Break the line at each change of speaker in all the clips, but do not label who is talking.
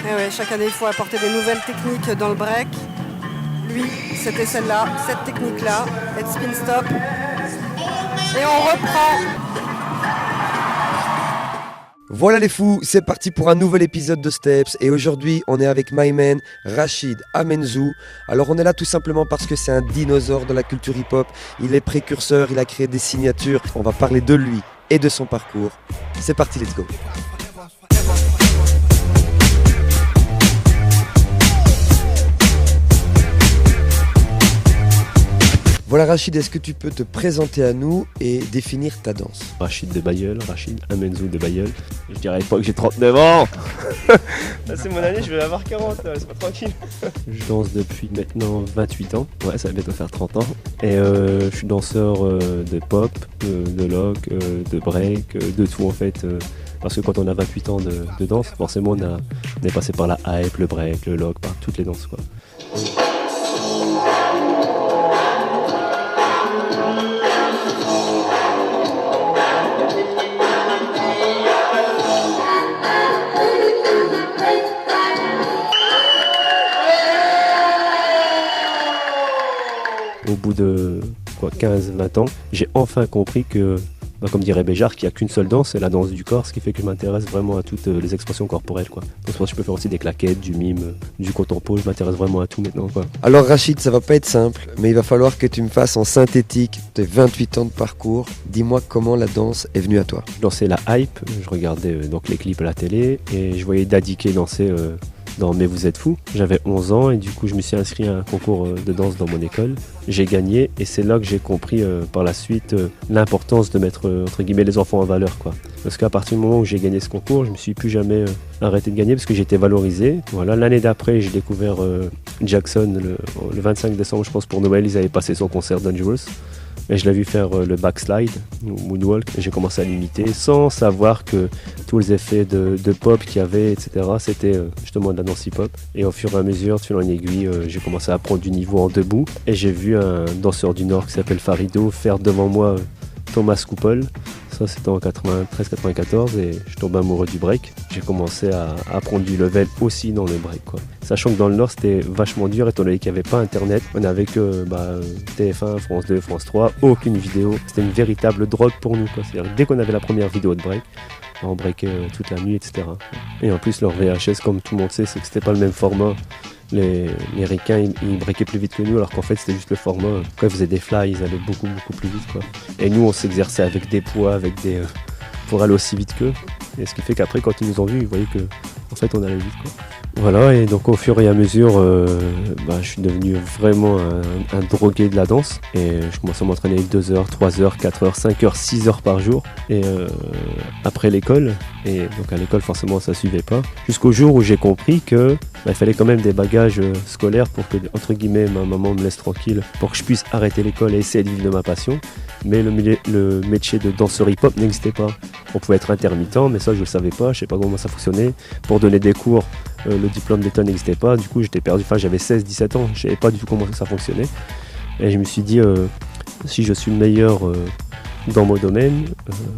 Et ouais, chaque année, il faut apporter des nouvelles techniques dans le break. Lui, c'était celle-là, cette technique-là, head spin stop. Et on reprend.
Voilà les fous, c'est parti pour un nouvel épisode de Steps et aujourd'hui on est avec my man Rachid Amenzou. Alors on est là tout simplement parce que c'est un dinosaure de la culture hip-hop, il est précurseur, il a créé des signatures, on va parler de lui et de son parcours. C'est parti, let's go. Voilà Rachid, est-ce que tu peux te présenter à nous et définir ta danse?
Rachid de Bayeul, Rachid Amenzou de Bayeul. Je dirais pas que j'ai 39 ans. Là, c'est mon année, je vais avoir 40, c'est pas tranquille. Je danse depuis maintenant 28 ans, ouais ça va bientôt faire 30 ans. Et je suis danseur de pop, de lock, de break, de tout en fait. Parce que quand on a 28 ans de danse, forcément on est passé par la hype, le break, le lock, par toutes les danses quoi. Au bout de 15-20 ans, j'ai enfin compris que, comme dirait Béjart, qu'il n'y a qu'une seule danse, c'est la danse du corps, ce qui fait que je m'intéresse vraiment à toutes les expressions corporelles. Quoi. Donc, je peux faire aussi des claquettes, du mime, du contempo, je m'intéresse vraiment à tout maintenant. Quoi.
Alors Rachid, ça va pas être simple, mais il va falloir que tu me fasses en synthétique tes 28 ans de parcours. Dis-moi comment la danse est venue à toi.
Je dansais la hype, je regardais donc les clips à la télé et je voyais Daddy K danser dans Mais vous êtes fous. J'avais 11 ans et du coup je me suis inscrit à un concours de danse dans mon école. J'ai gagné et c'est là que j'ai compris par la suite l'importance de mettre entre guillemets les enfants en valeur quoi. Parce qu'à partir du moment où j'ai gagné ce concours, je me suis plus jamais arrêté de gagner parce que j'étais valorisé. Voilà, l'année d'après, j'ai découvert Jackson le 25 décembre, je pense pour Noël, ils avaient passé son concert Dangerous. Et je l'ai vu faire le backslide, ou moonwalk, et j'ai commencé à l'imiter sans savoir que tous les effets de pop qu'il y avait, etc., c'était justement de la danse hip-hop. Et au fur et à mesure, de fil en aiguille, j'ai commencé à prendre du niveau en debout. Et j'ai vu un danseur du Nord qui s'appelle Farido faire devant moi Thomas Couple. Ça c'était en 93-94 et je tombe amoureux du break. J'ai commencé à prendre du level aussi dans le break quoi. Sachant que dans le Nord c'était vachement dur étant donné qu'il n'y avait pas internet. On n'avait que TF1, France 2, France 3, aucune vidéo. C'était une véritable drogue pour nous quoi. C'est-à-dire dès qu'on avait la première vidéo de break, on breakait toute la nuit etc. Et en plus leur VHS comme tout le monde sait c'est que c'était pas le même format. Les ricains ils breakaient plus vite que nous alors qu'en fait c'était juste le format. Quand ils faisaient des fly ils allaient beaucoup plus vite quoi. Et nous on s'exerçait avec des poids, pour aller aussi vite qu'eux. Et ce qui fait qu'après quand ils nous ont vus ils voyaient que en fait on allait vite quoi. Voilà et donc au fur et à mesure je suis devenu vraiment un drogué de la danse et je commençais à m'entraîner 2 heures, 3 heures, 4 heures, 5 heures, 6 heures par jour et après l'école et donc à l'école forcément ça suivait pas jusqu'au jour où j'ai compris que il fallait quand même des bagages scolaires pour que entre guillemets ma maman me laisse tranquille pour que je puisse arrêter l'école et essayer de vivre de ma passion mais le métier de danseur hip-hop n'existait pas. On pouvait être intermittent mais ça je le savais pas, je sais pas comment ça fonctionnait. Pour donner des cours le diplôme d'État n'existait pas, du coup j'étais perdu, j'avais 16-17 ans, je savais pas du tout comment ça fonctionnait et je me suis dit si je suis le meilleur dans mon domaine,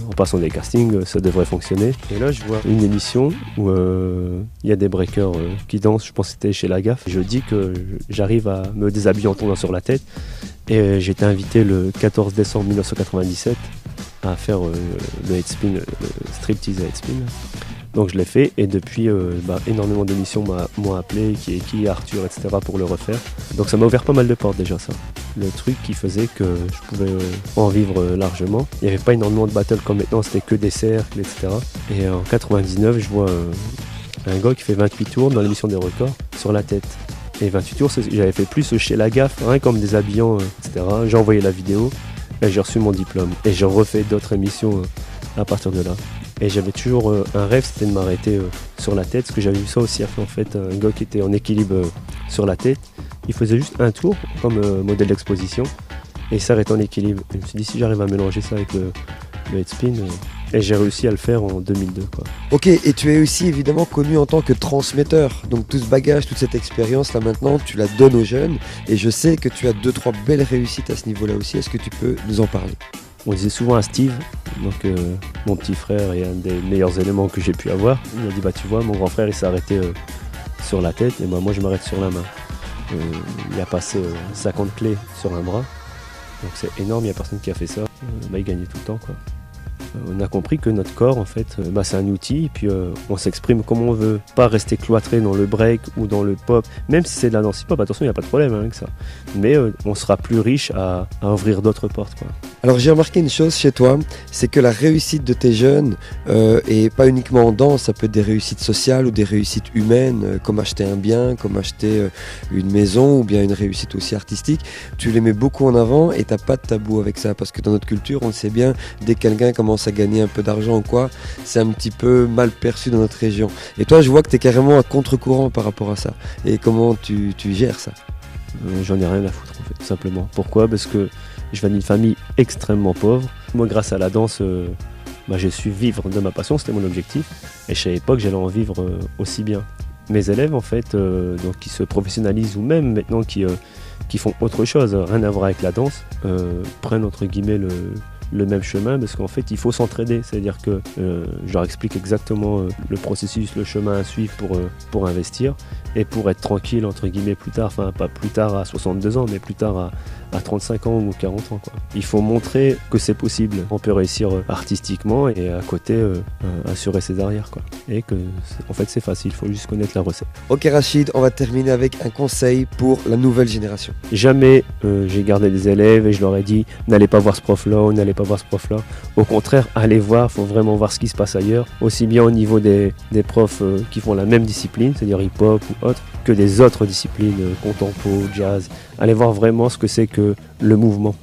en passant des castings, ça devrait fonctionner. Et là je vois une émission où il y a des breakers qui dansent, je pense que c'était chez La Gaffe. Je dis que j'arrive à me déshabiller en tombant sur la tête et j'ai été invité le 14 décembre 1997 à faire le headspin, le striptease headspin. Donc je l'ai fait et depuis énormément d'émissions m'ont appelé, qui Arthur, etc. pour le refaire. Donc ça m'a ouvert pas mal de portes déjà ça. Le truc qui faisait que je pouvais en vivre largement. Il n'y avait pas énormément de battles comme maintenant, c'était que des cercles, etc. Et en 99, je vois un gars qui fait 28 tours dans l'émission des records sur la tête. Et 28 tours, j'avais fait plus chez La Gaffe, rien comme des habillants, etc. J'ai envoyé la vidéo et j'ai reçu mon diplôme. Et j'ai refait d'autres émissions à partir de là. Et j'avais toujours un rêve, c'était de m'arrêter sur la tête, parce que j'avais vu ça aussi en fait, un gars qui était en équilibre sur la tête, il faisait juste un tour comme modèle d'exposition, et il s'arrêtait en équilibre. Et je me suis dit si j'arrive à mélanger ça avec le headspin, et j'ai réussi à le faire en 2002 quoi.
Ok, et tu es aussi évidemment connu en tant que transmetteur, donc tout ce bagage, toute cette expérience là maintenant, tu la donnes aux jeunes, et je sais que tu as 2-3 belles réussites à ce niveau là aussi, est-ce que tu peux nous en parler?
On disait souvent à Steve, donc mon petit frère et un des meilleurs éléments que j'ai pu avoir, il m'a dit tu vois mon grand frère il s'est arrêté sur la tête, et ben moi je m'arrête sur la main. Il a passé 50 clés sur un bras, donc c'est énorme, il n'y a personne qui a fait ça. Il gagnait tout le temps, quoi. On a compris que notre corps, en fait, c'est un outil, et puis on s'exprime comme on veut, pas rester cloîtré dans le break ou dans le pop, même si c'est de la danse hip-hop, attention, il n'y a pas de problème avec ça. Mais on sera plus riche à ouvrir d'autres portes, quoi.
Alors j'ai remarqué une chose chez toi, c'est que la réussite de tes jeunes, et pas uniquement en danse, ça peut être des réussites sociales ou des réussites humaines, comme acheter un bien, comme acheter une maison, ou bien une réussite aussi artistique, tu les mets beaucoup en avant et t'as pas de tabou avec ça, parce que dans notre culture, on le sait bien, dès que quelqu'un commence à gagner un peu d'argent ou quoi, c'est un petit peu mal perçu dans notre région. Et toi, je vois que tu es carrément à contre-courant par rapport à ça. Et comment tu gères ça?
J'en ai rien à foutre, en fait, tout simplement. Pourquoi? Parce que je viens d'une famille extrêmement pauvre. Moi, grâce à la danse, j'ai su vivre de ma passion, c'était mon objectif. Et à l'époque, j'allais en vivre aussi bien. Mes élèves, en fait, donc, qui se professionnalisent ou même maintenant qui font autre chose, rien à voir avec la danse, prennent entre guillemets le même chemin, parce qu'en fait il faut s'entraider, c'est-à-dire que je leur explique exactement le processus, le chemin à suivre pour investir et pour être tranquille entre guillemets plus tard, enfin pas plus tard à 62 ans mais plus tard à 35 ans ou 40 ans, quoi. Il faut montrer que c'est possible, on peut réussir artistiquement et à côté assurer ses arrières, quoi. Et que en fait c'est facile, il faut juste connaître la recette.
Ok Rachid, on va terminer avec un conseil pour la nouvelle génération.
Jamais j'ai gardé des élèves et je leur ai dit n'allez pas voir ce prof-là ou n'allez pas voir ce prof-là. Au contraire, allez voir, il faut vraiment voir ce qui se passe ailleurs, aussi bien au niveau des profs qui font la même discipline, c'est-à-dire hip-hop ou autre, que des autres disciplines, contempo, jazz. Allez voir vraiment ce que c'est que le mouvement.